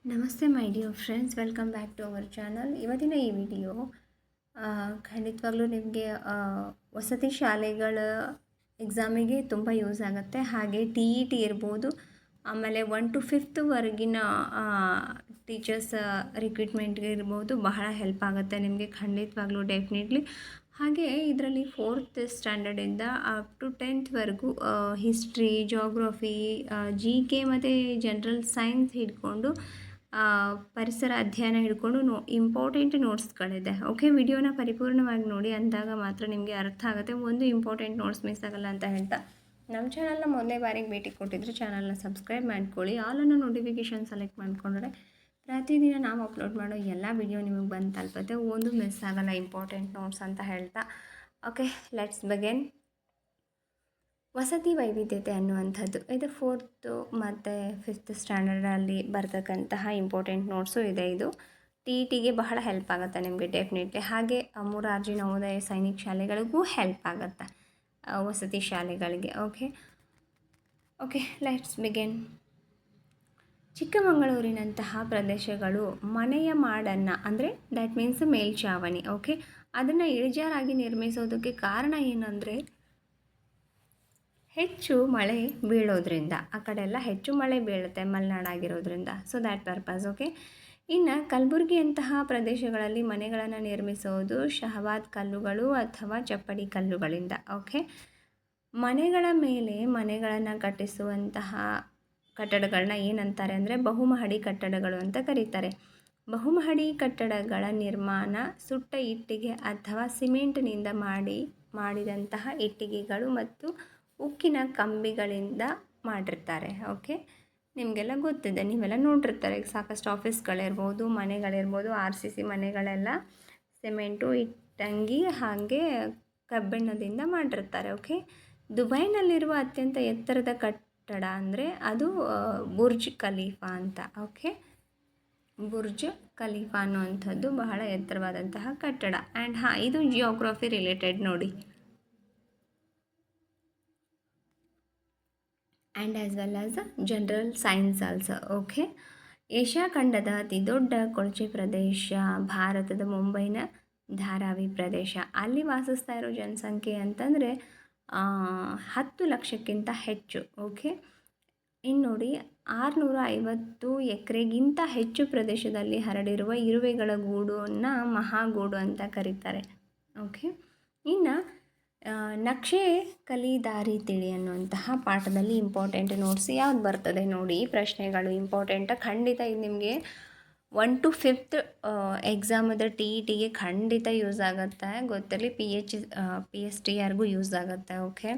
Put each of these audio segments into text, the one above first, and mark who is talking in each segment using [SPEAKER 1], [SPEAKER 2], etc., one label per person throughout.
[SPEAKER 1] ನಮಸ್ತೆ my dear friends, welcome back to our channel. ಇವತ್ತಿನ ಈ ವಿಡಿಯೋ ಖಂಡಿತವಾಗ್ಲೂ ನಿಮಗೆ ವಸತಿ ಶಾಲೆಗಳ ಎಕ್ಸಾಮಿಗೆ ತುಂಬ ಯೂಸ್ ಆಗುತ್ತೆ. ಹಾಗೆ ಟಿ ಇ ಟಿ ಇರ್ಬೋದು, ಆಮೇಲೆ 1 to 5th ವರೆಗಿನ ಟೀಚರ್ಸ್ ರಿಕ್ರೂಟ್ಮೆಂಟ್ಗೆ ಇರ್ಬೋದು, ಬಹಳ ಹೆಲ್ಪ್ ಆಗುತ್ತೆ ನಿಮಗೆ ಖಂಡಿತವಾಗ್ಲೂ ಡೆಫಿನೆಟ್ಲಿ. ಹಾಗೆ ಇದರಲ್ಲಿ 4th ಸ್ಟ್ಯಾಂಡರ್ಡಿಂದ ಅಪ್ ಟು 10th ವರೆಗೂ ಹಿಸ್ಟ್ರಿ, ಜೋಗ್ರಫಿ, ಜಿ ಕೆ ಮತ್ತು ಜನರಲ್ ಸೈನ್ಸ್ ಹಿಡ್ಕೊಂಡು ಪರಿಸರ ಅಧ್ಯಯನ ಹಿಡ್ಕೊಂಡು ಇಂಪಾರ್ಟೆಂಟ್ ನೋಟ್ಸ್ಗಳಿದೆ. ಓಕೆ, ವಿಡಿಯೋನ ಪರಿಪೂರ್ಣವಾಗಿ ನೋಡಿ, ಅಂದಾಗ ಮಾತ್ರ ನಿಮಗೆ ಅರ್ಥ ಆಗುತ್ತೆ. ಒಂದು ಇಂಪಾರ್ಟೆಂಟ್ ನೋಟ್ಸ್ ಮಿಸ್ ಆಗಲ್ಲ ಅಂತ ಹೇಳ್ತಾ, ನಮ್ಮ ಚಾನಲ್ನ ಮೊದಲನೇ ಬಾರಿಗೆ ಭೇಟಿ ಕೊಟ್ಟಿದ್ರೆ ಚಾನಲ್ನ ಸಬ್ಸ್ಕ್ರೈಬ್ ಮಾಡ್ಕೊಳ್ಳಿ. ಆಲನ್ನು ನೋಟಿಫಿಕೇಷನ್ ಸೆಲೆಕ್ಟ್ ಮಾಡಿಕೊಂಡ್ರೆ ಪ್ರತಿದಿನ ನಾವು ಅಪ್ಲೋಡ್ ಮಾಡೋ ಎಲ್ಲ ವಿಡಿಯೋ ನಿಮಗೆ ಬಂದು ತಲುಪುತ್ತೆ. ಒಂದು ಮಿಸ್ ಆಗಲ್ಲ ಇಂಪಾರ್ಟೆಂಟ್ ನೋಟ್ಸ್ ಅಂತ ಹೇಳ್ತಾ, ಓಕೆ ಲೆಟ್ಸ್ ಬಿಗಿನ್. ವಸತಿ ವೈವಿಧ್ಯತೆ ಅನ್ನುವಂಥದ್ದು ಇದು 4th ಮತ್ತು 5th ಸ್ಟ್ಯಾಂಡರ್ಡಲ್ಲಿ ಬರ್ತಕ್ಕಂತಹ ಇಂಪಾರ್ಟೆಂಟ್ ನೋಟ್ಸು ಇದೆ. ಇದು ಟಿ ಇ ಟಿಗೆ ಬಹಳ ಹೆಲ್ಪ್ ಆಗುತ್ತೆ ನಿಮಗೆ ಡೆಫಿನೆಟ್ಲಿ. ಹಾಗೆ ಮೊರಾರ್ಜಿ ನವೋದಯ ಸೈನಿಕ ಶಾಲೆಗಳಿಗೂ ಹೆಲ್ಪ್ ಆಗುತ್ತೆ, ವಸತಿ ಶಾಲೆಗಳಿಗೆ. Okay let's begin. ಚಿಕ್ಕಮಗಳೂರಿನಂತಹ ಪ್ರದೇಶಗಳು ಮನೆಯ ಮಾಡನ್ನು, ಅಂದರೆ ದ್ಯಾಟ್ ಮೀನ್ಸ್ ಮೇಲ್ಛಾವಣಿ, ಓಕೆ, ಅದನ್ನು ಇಳಿಜಾರಾಗಿ ನಿರ್ಮಿಸೋದಕ್ಕೆ ಕಾರಣ ಏನಂದರೆ ಹೆಚ್ಚು ಮಳೆ ಬೀಳೋದ್ರಿಂದ. ಆ ಕಡೆ ಎಲ್ಲ ಹೆಚ್ಚು ಮಳೆ ಬೀಳುತ್ತೆ ಮಲೆನಾಡಾಗಿರೋದ್ರಿಂದ, ಸೊ ದ್ಯಾಟ್ ಪರ್ಪಸ್. ಓಕೆ, ಇನ್ನು ಕಲಬುರಗಿಯಂತಹ ಪ್ರದೇಶಗಳಲ್ಲಿ ಮನೆಗಳನ್ನು ನಿರ್ಮಿಸೋದು ಶಹವಾದ್ ಕಲ್ಲುಗಳು ಅಥವಾ ಚಪ್ಪಡಿ ಕಲ್ಲುಗಳಿಂದ. ಓಕೆ, ಮನೆಗಳ ಮೇಲೆ ಮನೆಗಳನ್ನು ಕಟ್ಟಿಸುವಂತಹ ಕಟ್ಟಡಗಳನ್ನ ಏನಂತಾರೆ ಅಂದರೆ ಬಹುಮಹಡಿ ಕಟ್ಟಡಗಳು ಅಂತ ಕರೀತಾರೆ. ಬಹುಮಹಡಿ ಕಟ್ಟಡಗಳ ನಿರ್ಮಾಣ ಸುಟ್ಟ ಇಟ್ಟಿಗೆ ಅಥವಾ ಸಿಮೆಂಟ್ನಿಂದ ಮಾಡಿದಂತಹ ಇಟ್ಟಿಗೆಗಳು ಮತ್ತು ಉಕ್ಕಿನ ಕಂಬಿಗಳಿಂದ ಮಾಡಿರ್ತಾರೆ. ಓಕೆ, ನಿಮಗೆಲ್ಲ ಗೊತ್ತಿದೆ, ನೀವೆಲ್ಲ ನೋಡಿರ್ತಾರೆ. ಸಾಕಷ್ಟು ಆಫೀಸ್ಗಳಿರ್ಬೋದು, ಮನೆಗಳಿರ್ಬೋದು, RCC ಮನೆಗಳೆಲ್ಲ ಸಿಮೆಂಟು, ಇಟ್ಟಂಗಿ ಹಾಗೆ ಕಬ್ಬಿಣದಿಂದ ಮಾಡಿರ್ತಾರೆ. ಓಕೆ, ದುಬೈನಲ್ಲಿರುವ ಅತ್ಯಂತ ಎತ್ತರದ ಕಟ್ಟಡ ಅಂದರೆ ಅದು ಬುರ್ಜ್ ಖಲೀಫಾ ಅಂತ. ಓಕೆ, ಬುರ್ಜ್ ಖಲೀಫಾ ಅನ್ನುವಂಥದ್ದು ಬಹಳ ಎತ್ತರವಾದಂತಹ ಕಟ್ಟಡ. ಆ್ಯಂಡ್ ಇದು ಜಿಯೋಗ್ರಫಿ ರಿಲೇಟೆಡ್ ನೋಡಿ. And as well as general science also. Okay, Asia ಖಂಡದ ಅತಿ ದೊಡ್ಡ ಕೊಳಚೆ ಪ್ರದೇಶ ಭಾರತದ ಮುಂಬೈನ ಧಾರಾವಿ ಪ್ರದೇಶ. ಅಲ್ಲಿ ವಾಸಿಸ್ತಾ ಇರೋ ಜನಸಂಖ್ಯೆ ಅಂತಂದರೆ 10 ಲಕ್ಷಕ್ಕಿಂತ ಹೆಚ್ಚು. ಓಕೆ, ಇನ್ನು ನೋಡಿ, 650 ಎಕರೆಗಿಂತ ಹೆಚ್ಚು ಪ್ರದೇಶದಲ್ಲಿ ಹರಡಿರುವ ಇರುವೆಗಳ ಗೂಡನ್ನು ಮಹಾಗೂಡು ಅಂತ ಕರೀತಾರೆ. ಓಕೆ, ಇನ್ನು ನಕ್ಷೆ ಕಲಿ ದಾರಿ ತಿಳಿ ಅನ್ನುವಂತಹ ಪಾಠದಲ್ಲಿ ಇಂಪಾರ್ಟೆಂಟ್ ನೋಟ್ಸ್ ಯಾವ್ದು ಬರ್ತದೆ ನೋಡಿ. ಪ್ರಶ್ನೆಗಳು ಇಂಪಾರ್ಟೆಂಟ್ ಖಂಡಿತ. ಇದು ನಿಮಗೆ 1 to 5th ಎಕ್ಸಾಮದ ಟಿ ಇ ಟಿಗೆ ಖಂಡಿತ ಯೂಸ್ ಆಗುತ್ತೆ, ಗೊತ್ತಿರಲಿ. PSTRಗೂ ಯೂಸ್ ಆಗುತ್ತೆ. ಓಕೆ,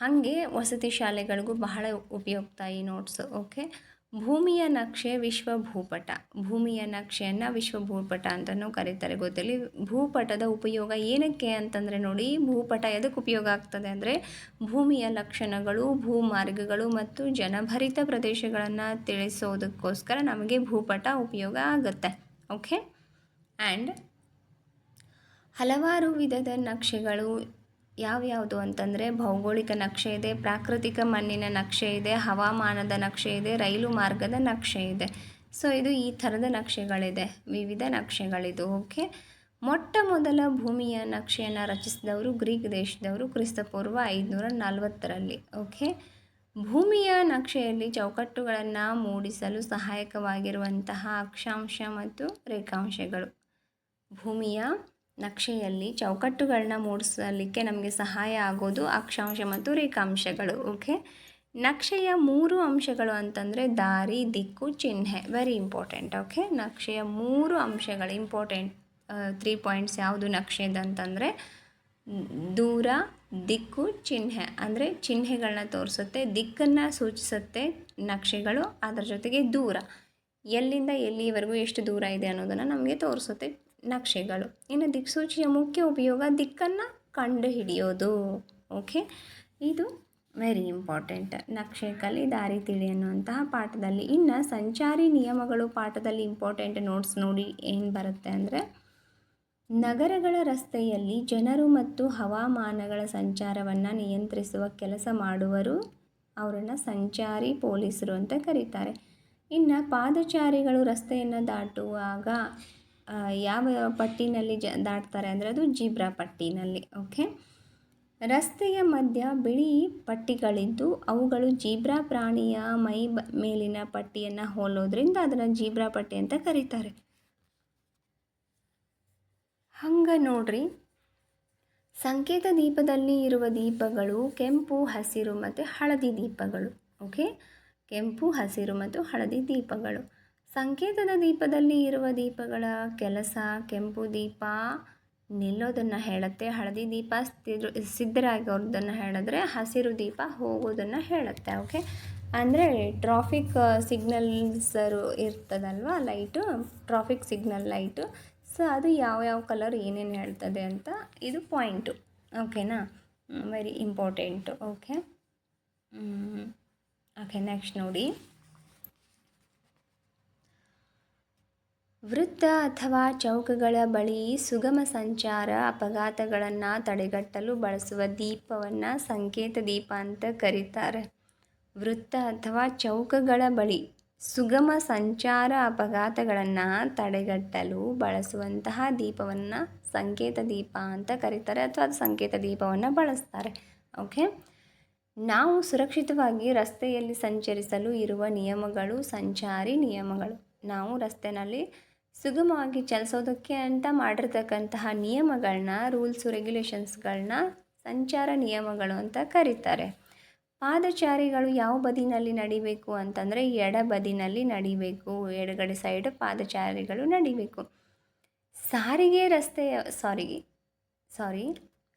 [SPEAKER 1] ಹಾಗೆ ವಸತಿ ಶಾಲೆಗಳಿಗೂ ಬಹಳ ಉಪಯುಕ್ತ ಈ ನೋಟ್ಸ್. ಓಕೆ, ಭೂಮಿಯ ನಕ್ಷೆ ವಿಶ್ವ ಭೂಪಟ. ಭೂಮಿಯ ನಕ್ಷೆಯನ್ನು ವಿಶ್ವ ಭೂಪಟ ಅಂತಲೂ ಕರೀತಾರೆ, ಗೊತ್ತಿರಲಿ. ಭೂಪಟದ ಉಪಯೋಗ ಏನಕ್ಕೆ ಅಂತಂದರೆ ನೋಡಿ, ಭೂಪಟ ಎದಕ್ಕೆ ಉಪಯೋಗ ಆಗ್ತದೆ ಅಂದರೆ ಭೂಮಿಯ ಲಕ್ಷಣಗಳು, ಭೂಮಾರ್ಗಗಳು ಮತ್ತು ಜನಭರಿತ ಪ್ರದೇಶಗಳನ್ನು ತಿಳಿಸೋದಕ್ಕೋಸ್ಕರ ನಮಗೆ ಭೂಪಟ ಉಪಯೋಗ ಆಗುತ್ತೆ. ಓಕೆ, ಆ್ಯಂಡ್ ಹಲವಾರು ವಿಧದ ನಕ್ಷೆಗಳು ಯಾವ್ಯಾವುದು ಅಂತಂದರೆ ಭೌಗೋಳಿಕ ನಕ್ಷೆ ಇದೆ, ಪ್ರಾಕೃತಿಕ ಮಣ್ಣಿನ ನಕ್ಷೆ ಇದೆ, ಹವಾಮಾನದ ನಕ್ಷೆ ಇದೆ, ರೈಲು ಮಾರ್ಗದ ನಕ್ಷೆ ಇದೆ. ಸೊ ಇದು ಈ ಥರದ ನಕ್ಷೆಗಳಿದೆ, ವಿವಿಧ ನಕ್ಷೆಗಳಿದು. ಓಕೆ, ಮೊಟ್ಟ ಮೊದಲ ಭೂಮಿಯ ನಕ್ಷೆಯನ್ನು ರಚಿಸಿದವರು ಗ್ರೀಕ್ ದೇಶದವರು ಕ್ರಿಸ್ತಪೂರ್ವ 540ರಲ್ಲಿ. ಓಕೆ, ಭೂಮಿಯ ನಕ್ಷೆಯಲ್ಲಿ ಚೌಕಟ್ಟುಗಳನ್ನು ಮೂಡಿಸಲು ಸಹಾಯಕವಾಗಿರುವಂತಹ ಅಕ್ಷಾಂಶ ಮತ್ತು ರೇಖಾಂಶಗಳು. ಭೂಮಿಯ ನಕ್ಷೆಯಲ್ಲಿ ಚೌಕಟ್ಟುಗಳನ್ನ ಮೂಡಿಸಲಿಕ್ಕೆ ನಮಗೆ ಸಹಾಯ ಆಗೋದು ಅಕ್ಷಾಂಶ ಮತ್ತು ರೇಖಾಂಶಗಳು. ಓಕೆ, ನಕ್ಷೆಯ 3 ಅಂಶಗಳು ಅಂತಂದರೆ ದಾರಿ, ದಿಕ್ಕು, ಚಿಹ್ನೆ. Very important. ಓಕೆ, ನಕ್ಷೆಯ 3 ಅಂಶಗಳು ಇಂಪಾರ್ಟೆಂಟ್. 3 ಪಾಯಿಂಟ್ಸ್ ಯಾವುದು ನಕ್ಷೆದಂತಂದರೆ ದೂರ, ದಿಕ್ಕು, ಚಿಹ್ನೆ. ಅಂದರೆ ಚಿಹ್ನೆಗಳನ್ನ ತೋರಿಸುತ್ತೆ, ದಿಕ್ಕನ್ನು ಸೂಚಿಸುತ್ತೆ ನಕ್ಷೆಗಳು, ಅದರ ಜೊತೆಗೆ ದೂರ, ಎಲ್ಲಿಂದ ಎಲ್ಲಿವರೆಗೂ ಎಷ್ಟು ದೂರ ಇದೆ ಅನ್ನೋದನ್ನು ನಮಗೆ ತೋರಿಸುತ್ತೆ ನಕ್ಷೆಗಳು. ಇನ್ನು ದಿಕ್ಸೂಚಿಯ ಮುಖ್ಯ ಉಪಯೋಗ ದಿಕ್ಕನ್ನು ಕಂಡುಹಿಡಿಯೋದು. ಓಕೆ, ಇದು ವೆರಿ ಇಂಪಾರ್ಟೆಂಟ್ ನಕ್ಷೆ ಕಲಿ ದಾರಿ ತಿಳಿ ಅನ್ನುವಂತಹ ಪಾಠದಲ್ಲಿ. ಇನ್ನು ಸಂಚಾರಿ ನಿಯಮಗಳು ಪಾಠದಲ್ಲಿ ಇಂಪಾರ್ಟೆಂಟ್ ನೋಟ್ಸ್ ನೋಡಿ ಏನು ಬರುತ್ತೆ ಅಂದರೆ ನಗರಗಳ ರಸ್ತೆಯಲ್ಲಿ ಜನರು ಮತ್ತು ಹವಾಮಾನಗಳ ಸಂಚಾರವನ್ನು ನಿಯಂತ್ರಿಸುವ ಕೆಲಸ ಮಾಡುವರು, ಅವರನ್ನು ಸಂಚಾರಿ ಪೊಲೀಸರು ಅಂತ ಕರೀತಾರೆ. ಇನ್ನು ಪಾದಚಾರಿಗಳು ರಸ್ತೆಯನ್ನು ದಾಟುವಾಗ ಯಾವ ಪಟ್ಟಿನಲ್ಲಿ ದಾಟ್ತಾರೆ ಅಂದರೆ ಅದು ಜೀಬ್ರಾ ಪಟ್ಟಿನಲ್ಲಿ. ಓಕೆ, ರಸ್ತೆಯ ಮಧ್ಯ ಬಿಳಿ ಪಟ್ಟಿಗಳಿದ್ದು ಅವುಗಳು ಜೀಬ್ರಾ ಪ್ರಾಣಿಯ ಮೇಲಿನ ಪಟ್ಟಿಯನ್ನು ಹೋಲೋದ್ರಿಂದ ಅದನ್ನು ಜೀಬ್ರಾ ಪಟ್ಟಿ ಅಂತ ಕರೀತಾರೆ. ಹಂಗೆ ನೋಡ್ರಿ, ಸಂಕೇತ ದೀಪದಲ್ಲಿ ಇರುವ ದೀಪಗಳು ಕೆಂಪು, ಹಸಿರು ಮತ್ತು ಹಳದಿ ದೀಪಗಳು. ಓಕೆ, ಕೆಂಪು, ಹಸಿರು ಮತ್ತು ಹಳದಿ ದೀಪಗಳು. ಸಂಕೇತದ ದೀಪದಲ್ಲಿ ಇರುವ ದೀಪಗಳ ಕೆಲಸ ಕೆಂಪು ದೀಪ ನಿಲ್ಲೋದನ್ನು ಹೇಳುತ್ತೆ, ಹಳದಿ ದೀಪ ಸಿದ್ಧರಾಗೋದನ್ನು ಹೇಳಿದ್ರೆ, ಹಸಿರು ದೀಪ ಹೋಗೋದನ್ನು ಹೇಳುತ್ತೆ. ಓಕೆ, ಅಂದರೆ ಟ್ರಾಫಿಕ್ ಸಿಗ್ನಲ್ಸರು ಇರ್ತದಲ್ವ, light, traffic signal light. So ಅದು ಯಾವ್ಯಾವ ಕಲರ್ ಏನೇನು ಹೇಳ್ತದೆ ಅಂತ ಇದು ಪಾಯಿಂಟು. ಓಕೆನಾ, ವೆರಿ ಇಂಪಾರ್ಟೆಂಟು. ಓಕೆ, ನೆಕ್ಸ್ಟ್ ನೋಡಿ, ವೃತ್ತ ಅಥವಾ ಚೌಕಗಳ ಬಳಿ ಸುಗಮ ಸಂಚಾರ ಅಪಘಾತಗಳನ್ನು ತಡೆಗಟ್ಟಲು ಬಳಸುವ ದೀಪವನ್ನು ಸಂಕೇತ ದೀಪ ಅಂತ ಕರೀತಾರೆ. ವೃತ್ತ ಅಥವಾ ಚೌಕಗಳ ಬಳಿ ಸುಗಮ ಸಂಚಾರ ಅಪಘಾತಗಳನ್ನು ತಡೆಗಟ್ಟಲು ಬಳಸುವಂತಹ ದೀಪವನ್ನು ಸಂಕೇತ ದೀಪ ಅಂತ ಕರೀತಾರೆ, ಅಥವಾ ಅದು ಸಂಕೇತ ದೀಪವನ್ನು ಬಳಸ್ತಾರೆ. ಓಕೆ, ನಾವು ಸುರಕ್ಷಿತವಾಗಿ ರಸ್ತೆಯಲ್ಲಿ ಸಂಚರಿಸಲು ಇರುವ ನಿಯಮಗಳು ಸಂಚಾರಿ ನಿಯಮಗಳು. ನಾವು ರಸ್ತೆಯಲ್ಲಿ ಸುಗಮವಾಗಿ ಚಲಿಸೋದಕ್ಕೆ ಅಂತ ಮಾಡಿರ್ತಕ್ಕಂತಹ ನಿಯಮಗಳನ್ನ, ರೂಲ್ಸು ರೆಗ್ಯುಲೇಷನ್ಸ್ಗಳನ್ನ ಸಂಚಾರ ನಿಯಮಗಳು ಅಂತ ಕರೀತಾರೆ. ಪಾದಚಾರಿಗಳು ಯಾವ ಬದಿನಲ್ಲಿ ನಡಿಬೇಕು ಅಂತಂದರೆ ಎಡ ಬದಿನಲ್ಲಿ ನಡಿಬೇಕು, ಎಡಗಡೆ ಸೈಡ್ ಪಾದಚಾರಿಗಳು ನಡಿಬೇಕು.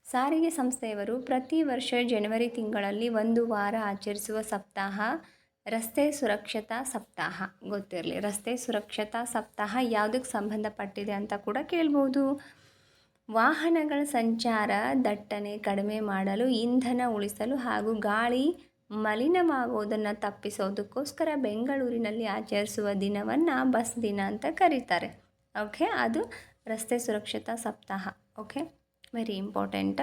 [SPEAKER 1] ಸಾರಿಗೆ ಸಂಸ್ಥೆಯವರು ಪ್ರತಿ ವರ್ಷ ಜನವರಿ ತಿಂಗಳಲ್ಲಿ ಒಂದು ವಾರ ಆಚರಿಸುವ ಸಪ್ತಾಹ ರಸ್ತೆ ಸುರಕ್ಷತಾ ಸಪ್ತಾಹ. ಗೊತ್ತಿರಲಿ, ರಸ್ತೆ ಸುರಕ್ಷತಾ ಸಪ್ತಾಹ ಯಾವುದಕ್ಕೆ ಸಂಬಂಧಪಟ್ಟಿದೆ ಅಂತ ಕೂಡ ಕೇಳ್ಬೋದು. ವಾಹನಗಳ ಸಂಚಾರ ದಟ್ಟಣೆ ಕಡಿಮೆ ಮಾಡಲು, ಇಂಧನ ಉಳಿಸಲು ಹಾಗೂ ಗಾಳಿ ಮಲಿನವಾಗುವುದನ್ನು ತಪ್ಪಿಸೋದಕ್ಕೋಸ್ಕರ ಬೆಂಗಳೂರಿನಲ್ಲಿ ಆಚರಿಸುವ ದಿನವನ್ನು ಬಸ್ ದಿನ ಅಂತ ಕರೀತಾರೆ. ಓಕೆ, ಅದು ರಸ್ತೆ ಸುರಕ್ಷತಾ ಸಪ್ತಾಹ. Okay, very important.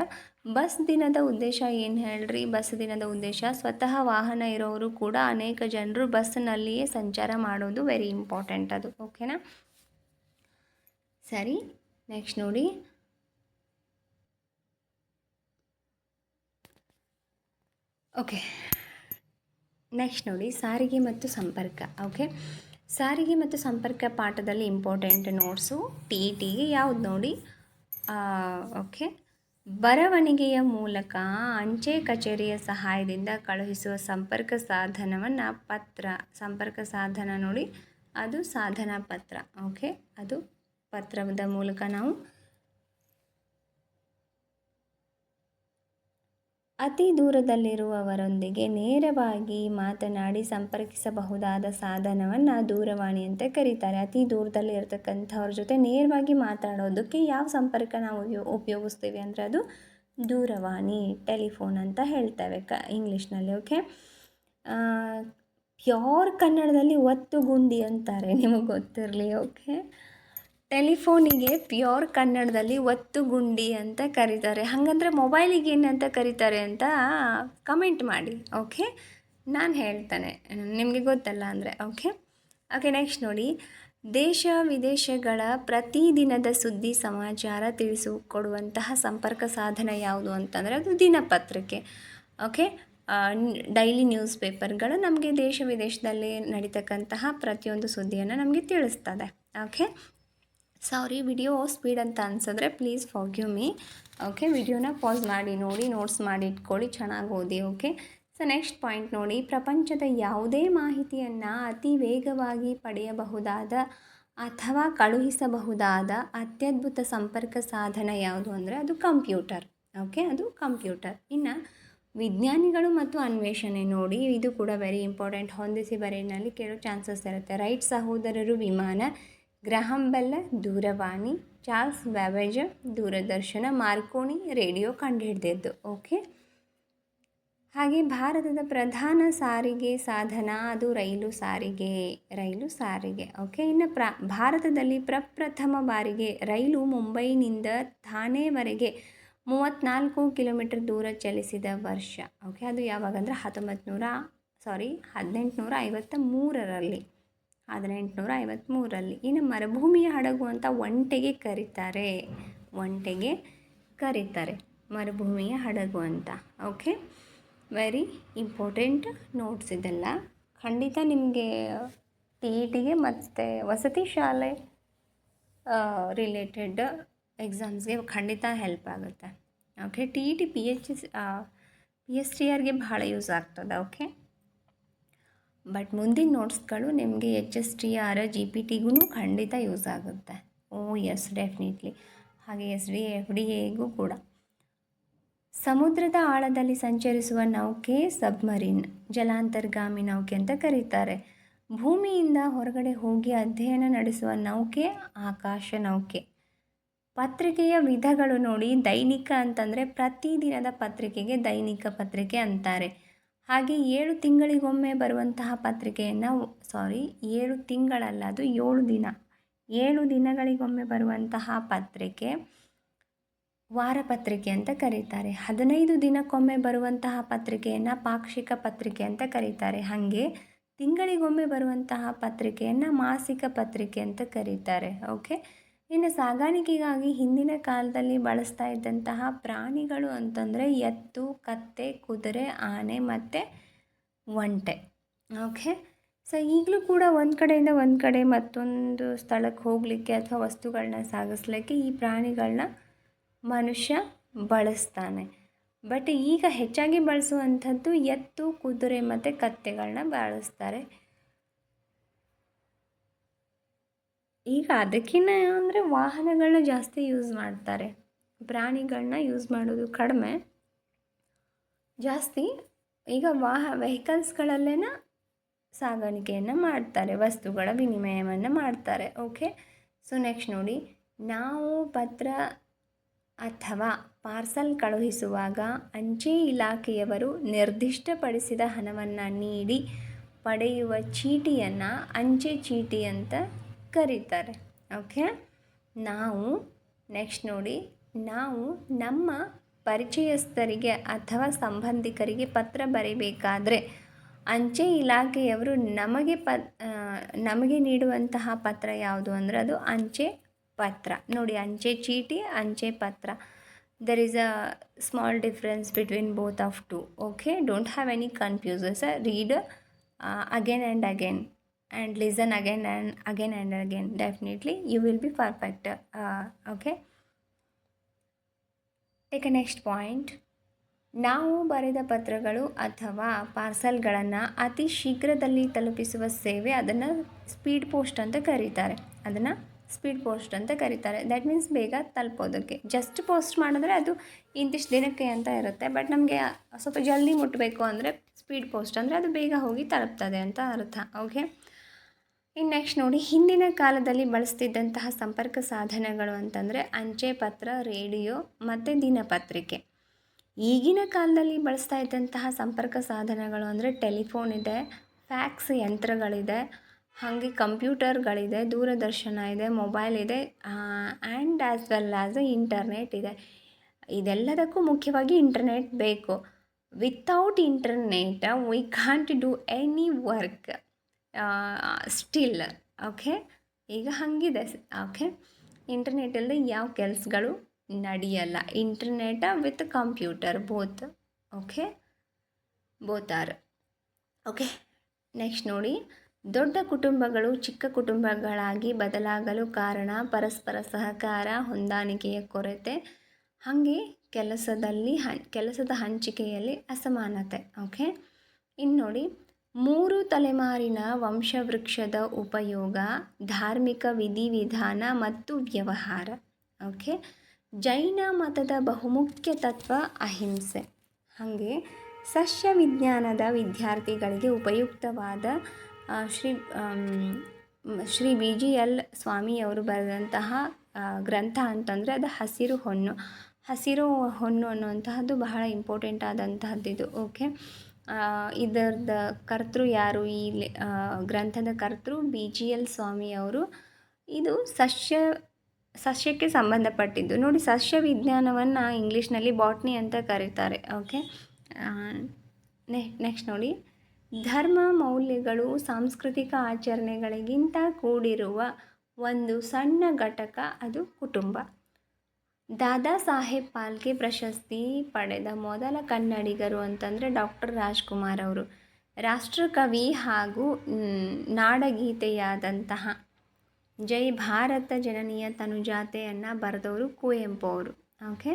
[SPEAKER 1] ಬಸ್ ದಿನದ ಉದ್ದೇಶ ಏನು ಹೇಳ್ರಿ? ಬಸ್ ದಿನದ ಉದ್ದೇಶ ಸ್ವತಃ ವಾಹನ ಇರೋರು ಕೂಡ ಅನೇಕ ಜನರು ಬಸ್ನಲ್ಲಿಯೇ ಸಂಚಾರ ಮಾಡೋದು ವೆರಿ ಇಂಪಾರ್ಟೆಂಟ್ ಅದು. ಓಕೆನಾ, ಸರಿ. ನೆಕ್ಸ್ಟ್ ನೋಡಿ, ಓಕೆ, ನೆಕ್ಸ್ಟ್ ನೋಡಿ, ಸಾರಿಗೆ ಮತ್ತು ಸಂಪರ್ಕ. ಓಕೆ, ಸಾರಿಗೆ ಮತ್ತು ಸಂಪರ್ಕ ಪಾಠದಲ್ಲಿ ಇಂಪಾರ್ಟೆಂಟ್ ನೋಟ್ಸು ಟಿಗೆ ಯಾವ್ದು ನೋಡಿ. ಓಕೆ, ಬರವಣಿಗೆಯ ಮೂಲಕ ಅಂಚೆ ಕಚೇರಿಯ ಸಹಾಯದಿಂದ ಕಳುಹಿಸುವ ಸಂಪರ್ಕ ಸಾಧನವನ್ನು ಪತ್ರ. ಸಂಪರ್ಕ ಸಾಧನ ನೋಡಿ, ಅದು ಸಾಧನ ಪತ್ರ. ಓಕೆ, ಅದು ಪತ್ರದ ಮೂಲಕ ನಾವು ಅತಿ ದೂರದಲ್ಲಿರುವವರೊಂದಿಗೆ ನೇರವಾಗಿ ಮಾತನಾಡಿ ಸಂಪರ್ಕಿಸಬಹುದಾದ ಸಾಧನವನ್ನು ದೂರವಾಣಿ ಅಂತ ಕರೀತಾರೆ. ಅತಿ ದೂರದಲ್ಲಿ ಇರತಕ್ಕಂಥವ್ರ ಜೊತೆ ನೇರವಾಗಿ ಮಾತಾಡೋದಕ್ಕೆ ಯಾವ ಸಂಪರ್ಕ ನಾವು ಉಪಯೋಗಿಸ್ತೀವಿ ಅಂದರೆ ಅದು ದೂರವಾಣಿ, ಟೆಲಿಫೋನ್ ಅಂತ ಹೇಳ್ತೇವೆ ಇಂಗ್ಲೀಷ್ನಲ್ಲಿ. ಓಕೆ, ಪ್ಯೂರ್ ಕನ್ನಡದಲ್ಲಿ ಒತ್ತುಗುಂಡಿ ಅಂತಾರೆ, ನಿಮಗೆ ಗೊತ್ತಿರಲಿ. ಓಕೆ, ಟೆಲಿಫೋನಿಗೆ ಪ್ಯೂರ್ ಕನ್ನಡದಲ್ಲಿ ಒತ್ತುಗುಂಡಿ ಅಂತ ಕರೀತಾರೆ. ಹಾಗಂದ್ರೆ ಮೊಬೈಲಿಗೆ ಏನಂತ ಕರೀತಾರೆ ಅಂತ ಕಮೆಂಟ್ ಮಾಡಿ. ಓಕೆ, ನಾನು ಹೇಳ್ತೇನೆ, ನಿಮಗೆ ಗೊತ್ತಲ್ಲ ಅಂದರೆ. ಓಕೆ, ನೆಕ್ಸ್ಟ್ ನೋಡಿ, ದೇಶ ವಿದೇಶಗಳ ಪ್ರತಿದಿನದ ಸುದ್ದಿ ಸಮಾಚಾರ ತಿಳಿಸಿಕೊಡುವಂತಹ ಸಂಪರ್ಕ ಸಾಧನ ಯಾವುದು ಅಂತಂದರೆ ಅದು ದಿನಪತ್ರಿಕೆ. ಓಕೆ, ಡೈಲಿ ನ್ಯೂಸ್ ಪೇಪರ್ಗಳು ನಮಗೆ ದೇಶ ವಿದೇಶದಲ್ಲಿ ನಡೀತಕ್ಕಂತಹ ಪ್ರತಿಯೊಂದು ಸುದ್ದಿಯನ್ನು ನಮಗೆ ತಿಳಿಸ್ತದೆ. ಓಕೆ, ಸಾರಿ, ವಿಡಿಯೋ ಸ್ಪೀಡ್ ಅಂತ ಅನ್ಸಿದ್ರೆ ಪ್ಲೀಸ್ ಫಾರ್ಗಿವ್ ಮೀ. ಓಕೆ, ವಿಡಿಯೋನ ಪಾಸ್ ಮಾಡಿ ನೋಡಿ, ನೋಟ್ಸ್ ಮಾಡಿ ಇಟ್ಕೊಳ್ಳಿ, ಚೆನ್ನಾಗಿ ಓದಿ. ಓಕೆ, ಸೊ ನೆಕ್ಸ್ಟ್ ಪಾಯಿಂಟ್ ನೋಡಿ, ಪ್ರಪಂಚದ ಯಾವುದೇ ಮಾಹಿತಿಯನ್ನು ಅತಿ ವೇಗವಾಗಿ ಪಡೆಯಬಹುದಾದ ಅಥವಾ ಕಳುಹಿಸಬಹುದಾದ ಅತ್ಯದ್ಭುತ ಸಂಪರ್ಕ ಸಾಧನ ಯಾವುದು ಅಂದರೆ ಅದು ಕಂಪ್ಯೂಟರ್. ಓಕೆ, ಅದು ಕಂಪ್ಯೂಟರ್. ಇನ್ನು ವಿಜ್ಞಾನಿಗಳು ಮತ್ತು ಅನ್ವೇಷಣೆ ನೋಡಿ, ಇದು ಕೂಡ ವೆರಿ ಇಂಪಾರ್ಟೆಂಟ್. ಹೊಂದಿಸಿ ಬರೆಯಲ್ಲಿ ಕೇಳೋ ಚಾನ್ಸಸ್ ಇರುತ್ತೆ. ರೈಟ್ ಸಹೋದರರು ವಿಮಾನ, ಗ್ರಹಂ ಬೆಲ್ ದೂರವಾಣಿ, ಚಾರ್ಲ್ಸ್ ಬ್ಯಾಬೇಜ್ ದೂರದರ್ಶನ, ಮಾರ್ಕೋನಿ ರೇಡಿಯೋ ಕಂಡುಹಿಡಿದಿದ್ದು. ಓಕೆ, ಹಾಗೆ ಭಾರತದ ಪ್ರಧಾನ ಸಾರಿಗೆ ಸಾಧನ ಅದು ರೈಲು ಸಾರಿಗೆ. ಓಕೆ, ಇನ್ನು ಭಾರತದಲ್ಲಿ ಪ್ರಪ್ರಥಮ ಬಾರಿಗೆ ರೈಲು ಮುಂಬೈನಿಂದ ಥಾಣೆವರೆಗೆ 34 ಕಿಲೋಮೀಟರ್ ದೂರ ಚಲಿಸಿದ ವರ್ಷ. ಓಕೆ, ಅದು ಯಾವಾಗ ಅಂದರೆ 1853ರಲ್ಲಿ. 1853ರಲ್ಲಿ. ಇನ್ನು ಮರುಭೂಮಿಯ ಹಡಗು ಅಂತ ಒಂಟೆಗೆ ಕರೀತಾರೆ ಮರುಭೂಮಿಯ ಹಡಗು ಅಂತ. ಓಕೆ, ವೆರಿ ಇಂಪಾರ್ಟೆಂಟ್ ನೋಟ್ಸ್ ಇದೆಲ್ಲ. ಖಂಡಿತ ನಿಮಗೆ TETಗೆ ಮತ್ತು ವಸತಿ ಶಾಲೆ ರಿಲೇಟೆಡ್ ಎಕ್ಸಾಮ್ಸ್ಗೆ ಖಂಡಿತ ಹೆಲ್ಪ್ ಆಗುತ್ತೆ. ಓಕೆ, TET PSTRಗೆ ಭಾಳ ಯೂಸ್ ಆಗ್ತದೆ. ಓಕೆ, ಬಟ್ ಮುಂದಿನ ನೋಟ್ಸ್ಗಳು ನಿಮಗೆ HSTR GPTಗೂ ಖಂಡಿತ ಯೂಸ್ ಆಗುತ್ತೆ. Yes, definitely. ಹಾಗೆ SDA FDAಗೂ ಕೂಡ. ಸಮುದ್ರದ ಆಳದಲ್ಲಿ ಸಂಚರಿಸುವ ನೌಕೆ ಸಬ್ಮರೀನ್, ಜಲಾಂತರ್ಗಾಮಿ ನೌಕೆ ಅಂತ ಕರೀತಾರೆ. ಭೂಮಿಯಿಂದ ಹೊರಗಡೆ ಹೋಗಿ ಅಧ್ಯಯನ ನಡೆಸುವ ನೌಕೆ ಆಕಾಶ ನೌಕೆ. ಪತ್ರಿಕೆಯ ವಿಧಗಳು ನೋಡಿ, ದೈನಿಕ ಅಂತಂದರೆ ಪ್ರತಿದಿನದ ಪತ್ರಿಕೆಗೆ ದೈನಿಕ ಪತ್ರಿಕೆ ಅಂತಾರೆ. ಹಾಗೆ 7 ತಿಂಗಳಿಗೊಮ್ಮೆ ಬರುವಂತಹ ಪತ್ರಿಕೆಯನ್ನು 7 ತಿಂಗಳಲ್ಲ, ಅದು 7 ದಿನ, 7 ದಿನಗಳಿಗೊಮ್ಮೆ ಬರುವಂತಹ ಪತ್ರಿಕೆ ವಾರಪತ್ರಿಕೆ ಅಂತ ಕರೀತಾರೆ. 15 ದಿನಕ್ಕೊಮ್ಮೆ ಬರುವಂತಹ ಪತ್ರಿಕೆಯನ್ನು ಪಾಕ್ಷಿಕ ಪತ್ರಿಕೆ ಅಂತ ಕರೀತಾರೆ. ಹಾಗೆ ತಿಂಗಳಿಗೊಮ್ಮೆ ಬರುವಂತಹ ಪತ್ರಿಕೆಯನ್ನು ಮಾಸಿಕ ಪತ್ರಿಕೆ ಅಂತ ಕರೀತಾರೆ. ಓಕೆ, ಇನ್ನು ಸಾಗಾಣಿಕೆಗಾಗಿ ಹಿಂದಿನ ಕಾಲದಲ್ಲಿ ಬಳಸ್ತಾ ಇದ್ದಂತಹ ಪ್ರಾಣಿಗಳು ಅಂತಂದರೆ ಎತ್ತು, ಕತ್ತೆ, ಕುದುರೆ, ಆನೆ ಮತ್ತು ಒಂಟೆ. ಓಕೆ, ಸೊ ಈಗಲೂ ಕೂಡ ಒಂದು ಕಡೆಯಿಂದ ಒಂದು ಕಡೆ ಮತ್ತೊಂದು ಸ್ಥಳಕ್ಕೆ ಹೋಗಲಿಕ್ಕೆ ಅಥವಾ ವಸ್ತುಗಳನ್ನ ಸಾಗಿಸ್ಲಿಕ್ಕೆ ಈ ಪ್ರಾಣಿಗಳನ್ನ ಮನುಷ್ಯ ಬಳಸ್ತಾನೆ. ಬಟ್ ಈಗ ಹೆಚ್ಚಾಗಿ ಬಳಸುವಂಥದ್ದು ಎತ್ತು, ಕುದುರೆ ಮತ್ತು ಕತ್ತೆಗಳನ್ನ ಬಳಸ್ತಾರೆ. ಈಗ ಅದಕ್ಕಿಂತ ಅಂದರೆ ವಾಹನಗಳನ್ನ ಜಾಸ್ತಿ ಯೂಸ್ ಮಾಡ್ತಾರೆ. ಪ್ರಾಣಿಗಳನ್ನ ಯೂಸ್ ಮಾಡೋದು ಕಡಿಮೆ, ಜಾಸ್ತಿ ಈಗ ವೆಹಿಕಲ್ಸ್ಗಳಲ್ಲೇ ಸಾಗಾಣಿಕೆಯನ್ನು ಮಾಡ್ತಾರೆ, ವಸ್ತುಗಳ ವಿನಿಮಯವನ್ನು ಮಾಡ್ತಾರೆ. ಓಕೆ, ಸೊ ನೆಕ್ಸ್ಟ್ ನೋಡಿ, ನಾವು ಪತ್ರ ಅಥವಾ ಪಾರ್ಸಲ್ ಕಳುಹಿಸುವಾಗ ಅಂಚೆ ಇಲಾಖೆಯವರು ನಿರ್ದಿಷ್ಟಪಡಿಸಿದ ಹಣವನ್ನು ನೀಡಿ ಪಡೆಯುವ ಚೀಟಿಯನ್ನು ಅಂಚೆ ಚೀಟಿ ಅಂತ ಕರೀತಾರೆ. ಓಕೆ, ನೆಕ್ಸ್ಟ್ ನೋಡಿ, ನಾವು ನಮ್ಮ ಪರಿಚಯಸ್ಥರಿಗೆ ಅಥವಾ ಸಂಬಂಧಿಕರಿಗೆ ಪತ್ರ ಬರೀಬೇಕಾದ್ರೆ ಅಂಚೆ ಇಲಾಖೆಯವರು ನಮಗೆ ನೀಡುವಂತಹ ಪತ್ರ ಯಾವುದು ಅಂದರೆ ಅದು ಅಂಚೆ ಪತ್ರ. ನೋಡಿ, ಅಂಚೆ ಚೀಟಿ, ಅಂಚೆ ಪತ್ರ, there is a small difference between both of two. Okay, don't have any confusion, sir. Read again and again and listen again and again. Definitely you will be perfect. Okay, take a next point. ನಾವು ಬರೆದ ಪತ್ರಗಳು ಅಥವಾ ಪಾರ್ಸಲ್ಗಳನ್ನು ಅತಿ ಶೀಘ್ರದಲ್ಲಿ ತಲುಪಿಸುವ ಸೇವೆ, ಅದನ್ನು speed post ಅಂತ ಕರೀತಾರೆ. ದ್ಯಾಟ್ ಮೀನ್ಸ್ ಬೇಗ ತಲುಪೋದಕ್ಕೆ. ಜಸ್ಟ್ ಪೋಸ್ಟ್ ಮಾಡಿದ್ರೆ ಅದು ಇಂತಿಷ್ಟು ದಿನಕ್ಕೆ ಅಂತ ಇರುತ್ತೆ. ಬಟ್ ನಮಗೆ ಸ್ವಲ್ಪ ಜಲ್ದಿ ಮುಟ್ಟಬೇಕು ಅಂದರೆ ಸ್ಪೀಡ್ ಪೋಸ್ಟ್ ಅಂದರೆ ಅದು ಬೇಗ ಹೋಗಿ ತಲುಪ್ತದೆ ಅಂತ ಅರ್ಥ. ಓಕೆ, ಇನ್ನು ನೆಕ್ಸ್ಟ್ ನೋಡಿ, ಹಿಂದಿನ ಕಾಲದಲ್ಲಿ ಬಳಸ್ತಿದ್ದಂತಹ ಸಂಪರ್ಕ ಸಾಧನಗಳು ಅಂತಂದರೆ ಅಂಚೆ ಪತ್ರ, ರೇಡಿಯೋ ಮತ್ತು ದಿನಪತ್ರಿಕೆ. ಈಗಿನ ಕಾಲದಲ್ಲಿ ಬಳಸ್ತಾ ಇದ್ದಂತಹ ಸಂಪರ್ಕ ಸಾಧನಗಳು ಅಂದರೆ ಟೆಲಿಫೋನ್ ಇದೆ, ಫ್ಯಾಕ್ಸ್ ಯಂತ್ರಗಳಿದೆ, ಹಾಗೆ ಕಂಪ್ಯೂಟರ್ಗಳಿದೆ, ದೂರದರ್ಶನ ಇದೆ, ಮೊಬೈಲ್ ಇದೆ, and as well as internet ಇದೆ. ಇದೆಲ್ಲದಕ್ಕೂ ಮುಖ್ಯವಾಗಿ ಇಂಟರ್ನೆಟ್ ಬೇಕು. Without internet we can't do any work still. Okay, ಈಗ ಹಾಗಿದೆ. ಓಕೆ, ಇಂಟರ್ನೆಟ್ ಇಲ್ಲದೆ ಯಾವ ಕೆಲಸಗಳು ನಡೆಯಲ್ಲ. Internet with computer both. Okay, both are. Okay, next ನೋಡಿ, ದೊಡ್ಡ ಕುಟುಂಬಗಳು ಚಿಕ್ಕ ಕುಟುಂಬಗಳಾಗಿ ಬದಲಾಗಲು ಕಾರಣ ಪರಸ್ಪರ ಸಹಕಾರ, ಹೊಂದಾಣಿಕೆಯ ಕೊರತೆ, ಹಾಗೆ ಕೆಲಸದ ಹಂಚಿಕೆಯಲ್ಲಿ ಅಸಮಾನತೆ. ಓಕೆ, ಇನ್ನು ನೋಡಿ, 3 ತಲೆಮಾರಿನ ವಂಶವೃಕ್ಷದ ಉಪಯೋಗ, ಧಾರ್ಮಿಕ ವಿಧಿವಿಧಾನ ಮತ್ತು ವ್ಯವಹಾರ. ಓಕೆ, ಜೈನ ಮತದ ಬಹುಮುಖ್ಯ ತತ್ವ ಅಹಿಂಸೆ. ಹಾಗೆ ಸಸ್ಯ ವಿಜ್ಞಾನದ ವಿದ್ಯಾರ್ಥಿಗಳಿಗೆ ಉಪಯುಕ್ತವಾದ ಶ್ರೀ BGL ಸ್ವಾಮಿಯವರು ಬರೆದಂತಹ ಗ್ರಂಥ ಅಂತಂದರೆ ಅದು ಹಸಿರು ಹೊನ್ನು ಅನ್ನುವಂತಹದ್ದು ಬಹಳ ಇಂಪಾರ್ಟೆಂಟ್ ಆದಂತಹದ್ದಿದು. ಓಕೆ, ಇದರದ ಕರ್ತೃ ಯಾರು? ಈ ಗ್ರಂಥದ ಕರ್ತೃ BGL ಸ್ವಾಮಿಯವರು. ಇದು ಸಸ್ಯಕ್ಕೆ ಸಂಬಂಧಪಟ್ಟಿದ್ದು. ನೋಡಿ, ಸಸ್ಯ ವಿಜ್ಞಾನವನ್ನು ಇಂಗ್ಲೀಷ್ನಲ್ಲಿ ಬಾಟ್ನಿ ಅಂತ ಕರೀತಾರೆ. ಓಕೆ, ನೆಕ್ಸ್ಟ್ ನೋಡಿ, ಧರ್ಮ ಮೌಲ್ಯಗಳು ಸಾಂಸ್ಕೃತಿಕ ಆಚರಣೆಗಳಿಗಿಂತ ಕೂಡಿರುವ ಒಂದು ಸಣ್ಣ ಘಟಕ ಅದು ಕುಟುಂಬ. ದಾದಾ ಸಾಹೇಬ್ ಫಾಲ್ಕೆ ಪ್ರಶಸ್ತಿ ಪಡೆದ ಮೊದಲ ಕನ್ನಡಿಗರು ಅಂತಂದರೆ ಡಾಕ್ಟರ್ ರಾಜ್ಕುಮಾರ್ ಅವರು. ರಾಷ್ಟ್ರಕವಿ ಹಾಗೂ ನಾಡಗೀತೆಯಾದಂತಹ ಜೈ ಭಾರತ ಜನನಿಯ ತನುಜಾತೆಯನ್ನು ಬರೆದವರು ಕುವೆಂಪು ಅವರು. ಓಕೆ,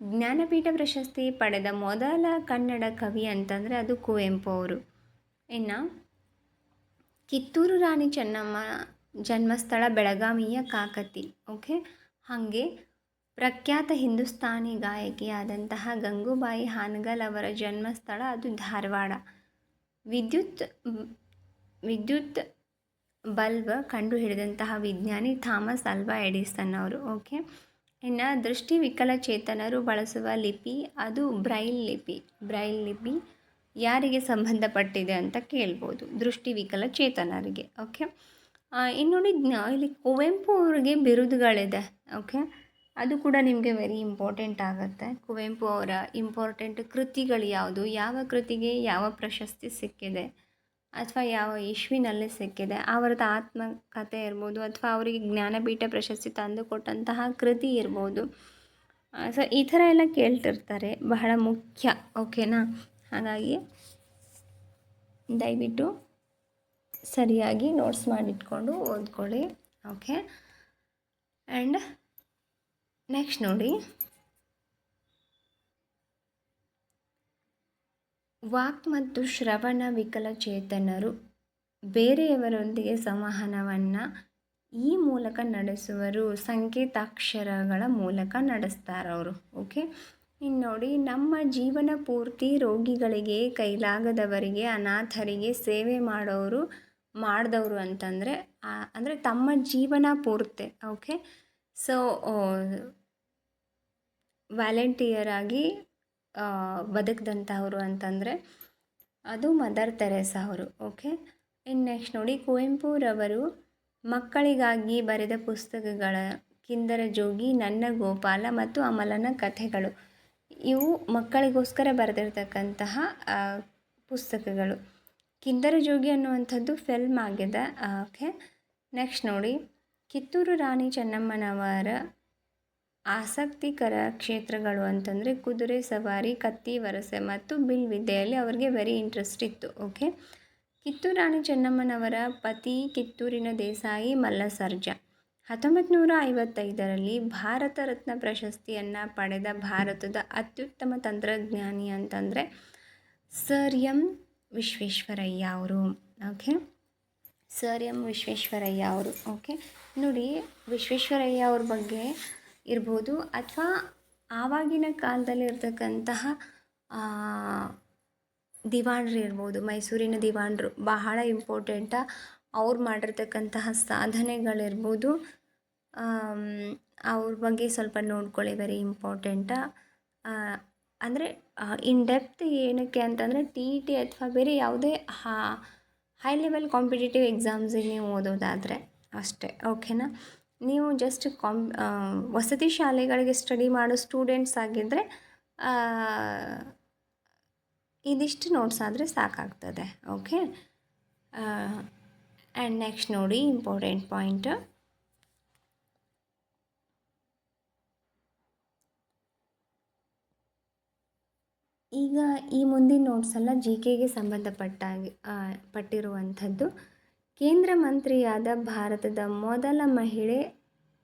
[SPEAKER 1] ಜ್ಞಾನಪೀಠ ಪ್ರಶಸ್ತಿ ಪಡೆದ ಮೊದಲ ಕನ್ನಡ ಕವಿ ಅಂತಂದರೆ ಅದು ಕುವೆಂಪು ಅವರು. ಇನ್ನು ಕಿತ್ತೂರು ರಾಣಿ ಚೆನ್ನಮ್ಮ ಜನ್ಮಸ್ಥಳ ಬೆಳಗಾವಿಯ ಕಾಕತಿ. ಓಕೆ, ಹಾಗೆ ಪ್ರಖ್ಯಾತ ಹಿಂದೂಸ್ತಾನಿ ಗಾಯಕಿಯಾದಂತಹ ಗಂಗೂಬಾಯಿ ಹಾನಗಲ್ ಅವರ ಜನ್ಮಸ್ಥಳ ಅದು ಧಾರವಾಡ. ವಿದ್ಯುತ್ ಬಲ್ಬ್ ಕಂಡುಹಿಡಿದಂತಹ ವಿಜ್ಞಾನಿ ಥಾಮಸ್ ಅಲ್ವಾ ಎಡಿಸನ್ ಅವರು. ಓಕೆ, ಇನ್ನು ದೃಷ್ಟಿ ವಿಕಲಚೇತನರು ಬಳಸುವ ಲಿಪಿ ಅದು ಬ್ರೈಲ್ ಲಿಪಿ ಯಾರಿಗೆ ಸಂಬಂಧಪಟ್ಟಿದೆ ಅಂತ ಕೇಳ್ಬೋದು, ದೃಷ್ಟಿ ವಿಕಲಚೇತನರಿಗೆ. ಓಕೆ, ಇನ್ನು ನೋಡಿ ಇಲ್ಲಿ ಕುವೆಂಪು ಅವರಿಗೆ ಬಿರುದುಗಳಿದೆ. ಓಕೆ, ಅದು ಕೂಡ ನಿಮಗೆ ವೆರಿ ಇಂಪಾರ್ಟೆಂಟ್ ಆಗುತ್ತೆ. ಕುವೆಂಪು ಅವರ ಇಂಪಾರ್ಟೆಂಟ್ ಕೃತಿಗಳು ಯಾವುದು, ಯಾವ ಕೃತಿಗೆ ಯಾವ ಪ್ರಶಸ್ತಿ ಸಿಕ್ಕಿದೆ ಅಥವಾ ಯಾವ ಇಶ್ವಿನಲ್ಲಿ ಸಿಕ್ಕಿದೆ, ಅವರದ್ದು ಆತ್ಮಕಥೆ ಇರ್ಬೋದು ಅಥವಾ ಅವರಿಗೆ ಜ್ಞಾನಪೀಠ ಪ್ರಶಸ್ತಿ ತಂದುಕೊಟ್ಟಂತಹ ಕೃತಿ ಇರ್ಬೋದು. ಸೊ ಈ ಥರ ಎಲ್ಲ ಕೇಳ್ತಿರ್ತಾರೆ, ಬಹಳ ಮುಖ್ಯ. ಓಕೆನಾ, ಹಾಗಾಗಿ ದಯವಿಟ್ಟು ಸರಿಯಾಗಿ ನೋಟ್ಸ್ ಮಾಡಿಟ್ಕೊಂಡು ಓದ್ಕೊಳ್ಳಿ. ಓಕೆ, ಆ್ಯಂಡ್ ನೆಕ್ಸ್ಟ್ ನೋಡಿ, ವಾಕ್ ಮತ್ತು ಶ್ರವಣ ವಿಕಲಚೇತನರು ಬೇರೆಯವರೊಂದಿಗೆ ಸಂವಹನವನ್ನು ಈ ಮೂಲಕ ನಡೆಸುವರು, ಸಂಕೇತಾಕ್ಷರಗಳ ಮೂಲಕ ನಡೆಸ್ತಾರವರು. ಓಕೆ, ಇನ್ನು ನೋಡಿ, ನಮ್ಮ ಜೀವನ ಪೂರ್ತಿ ರೋಗಿಗಳಿಗೆ, ಕೈಲಾಗದವರಿಗೆ, ಅನಾಥರಿಗೆ ಸೇವೆ ಮಾಡಿದವರು ಅಂತಂದರೆ ಅಂದರೆ ತಮ್ಮ ಜೀವನ ಪೂರ್ತಿ. ಓಕೆ, ಸೊ ವ್ಯಾಲೆಂಟಿಯರ್ ಆಗಿ ಬದುಕಿದಂಥವ್ರು ಅಂತಂದರೆ ಅದು ಮದರ್ ತೆರೇಸಾ ಅವರು. ಓಕೆ, ಇನ್ನು ನೆಕ್ಸ್ಟ್ ನೋಡಿ, ಕುವೆಂಪುರವರು ಮಕ್ಕಳಿಗಾಗಿ ಬರೆದ ಪುಸ್ತಕಗಳ ಕಿಂದರ ಜೋಗಿ, ನನ್ನ ಗೋಪಾಲ ಮತ್ತು ಅಮಲನ ಕಥೆಗಳು, ಇವು ಮಕ್ಕಳಿಗೋಸ್ಕರ ಬರೆದಿರ್ತಕ್ಕಂತಹ ಪುಸ್ತಕಗಳು. ಕಿಂದರ ಜೋಗಿ ಅನ್ನುವಂಥದ್ದು ಫಿಲ್ಮ್ ಆಗಿದೆ. ಓಕೆ, ನೆಕ್ಸ್ಟ್ ನೋಡಿ, ಕಿತ್ತೂರು ರಾಣಿ ಚೆನ್ನಮ್ಮನವರ ಆಸಕ್ತಿಕರ ಕ್ಷೇತ್ರಗಳು ಅಂತಂದರೆ ಕುದುರೆ ಸವಾರಿ, ಕತ್ತಿ ವರಸೆ ಮತ್ತು ಬಿಲ್ ವಿದ್ಯೆಯಲ್ಲಿ ಅವರಿಗೆ ವೆರಿ ಇಂಟ್ರೆಸ್ಟ್ ಇತ್ತು. ಓಕೆ, ಕಿತ್ತೂರು ರಾಣಿ ಚೆನ್ನಮ್ಮನವರ ಪತಿ ಕಿತ್ತೂರಿನ ದೇಸಾಯಿ ಮಲ್ಲಸರ್ಜ 1955ರಲ್ಲಿ ಭಾರತ ರತ್ನ ಪ್ರಶಸ್ತಿಯನ್ನು ಪಡೆದ ಭಾರತದ ಅತ್ಯುತ್ತಮ ತಂತ್ರಜ್ಞಾನಿ ಅಂತಂದರೆ ಸರ್ ಎಂ ವಿಶ್ವೇಶ್ವರಯ್ಯ ಅವರು. ಓಕೆ, ಸರ್ ಎಂ ವಿಶ್ವೇಶ್ವರಯ್ಯ ಅವರು. ಓಕೆ, ನೋಡಿ, ವಿಶ್ವೇಶ್ವರಯ್ಯ ಅವ್ರ ಬಗ್ಗೆ ಇರ್ಬೋದು ಅಥವಾ ಆವಾಗಿನ ಕಾಲದಲ್ಲಿ ಇರ್ತಕ್ಕಂತಹ ದಿವಾಣರು ಇರ್ಬೋದು, ಮೈಸೂರಿನ ದಿವಾಣರು ಬಹಳ ಇಂಪಾರ್ಟೆಂಟ. ಅವ್ರು ಮಾಡಿರ್ತಕ್ಕಂತಹ ಸಾಧನೆಗಳಿರ್ಬೋದು, ಅವ್ರ ಬಗ್ಗೆ ಸ್ವಲ್ಪ ನೋಡ್ಕೊಳ್ಳಿ, ವೆರಿ ಇಂಪಾರ್ಟೆಂಟ. ಅಂದರೆ ಇನ್ ಡೆಪ್ತ್ ಏನಕ್ಕೆ ಅಂತಂದರೆ TET ಅಥವಾ ಬೇರೆ ಯಾವುದೇ ಹೈ ಲೆವೆಲ್ ಕಾಂಪಿಟೇಟಿವ್ ಎಕ್ಸಾಮ್ಸಿಗೆ ನೀವು ಓದೋದಾದರೆ ಅಷ್ಟೇ. ಓಕೆನಾ, ನೀವು ಜಸ್ಟ್ ವಸತಿ ಶಾಲೆಗಳಿಗೆ ಸ್ಟಡಿ ಮಾಡೋ ಸ್ಟೂಡೆಂಟ್ಸ್ ಆಗಿದ್ದರೆ ಇದಿಷ್ಟು ನೋಟ್ಸ್ ಆದರೆ ಸಾಕಾಗ್ತದೆ. ಓಕೆ, ಆ್ಯಂಡ್ ನೆಕ್ಸ್ಟ್ ನೋಡಿ, ಇಂಪಾರ್ಟೆಂಟ್ ಪಾಯಿಂಟ್, ಈಗ ಈ ಮುಂದಿನ ನೋಟ್ಸ್ ಎಲ್ಲ GKಗೆ ಪಟ್ಟಿರುವಂಥದ್ದು. ಕೇಂದ್ರ ಮಂತ್ರಿಯಾದ ಭಾರತದ ಮೊದಲ ಮಹಿಳೆ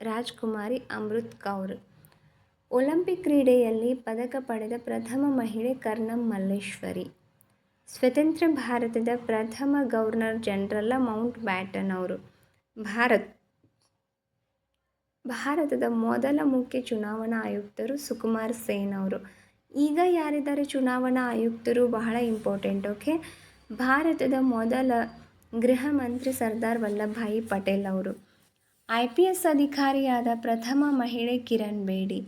[SPEAKER 1] ರಾಜ್ಕುಮಾರಿ ಅಮೃತ್ ಕೌರ್. ಒಲಿಂಪಿಕ್ ಕ್ರೀಡೆಯಲ್ಲಿ ಪದಕ ಪಡೆದ ಪ್ರಥಮ ಮಹಿಳೆ ಕರ್ನಂ ಮಲ್ಲೇಶ್ವರಿ. ಸ್ವತಂತ್ರ ಭಾರತದ ಪ್ರಥಮ ಗವರ್ನರ್ ಜನರಲ್ ಮೌಂಟ್ ಬ್ಯಾಟನ್ ಅವರು. ಭಾರತದ ಮೊದಲ ಮುಖ್ಯ ಚುನಾವಣಾ ಆಯುಕ್ತರು ಸುಕುಮಾರ್ ಸೇನ್ ಅವರು. ಈಗ ಯಾರಿದ್ದಾರೆ ಚುನಾವಣಾ ಆಯುಕ್ತರು, ಬಹಳ ಇಂಪಾರ್ಟೆಂಟ್. ಓಕೆ, ಭಾರತದ ಮೊದಲ ಗೃಹ ಮಂತ್ರಿ ಸರ್ದಾರ್ ವಲ್ಲಭಭಾಯಿ ಪಟೇಲ್ ಅವರು. IPS ಅಧಿಕಾರಿಯಾದ ಪ್ರಥಮ ಮಹಿಳೆ ಕಿರಣ್ ಬೇಡಿ.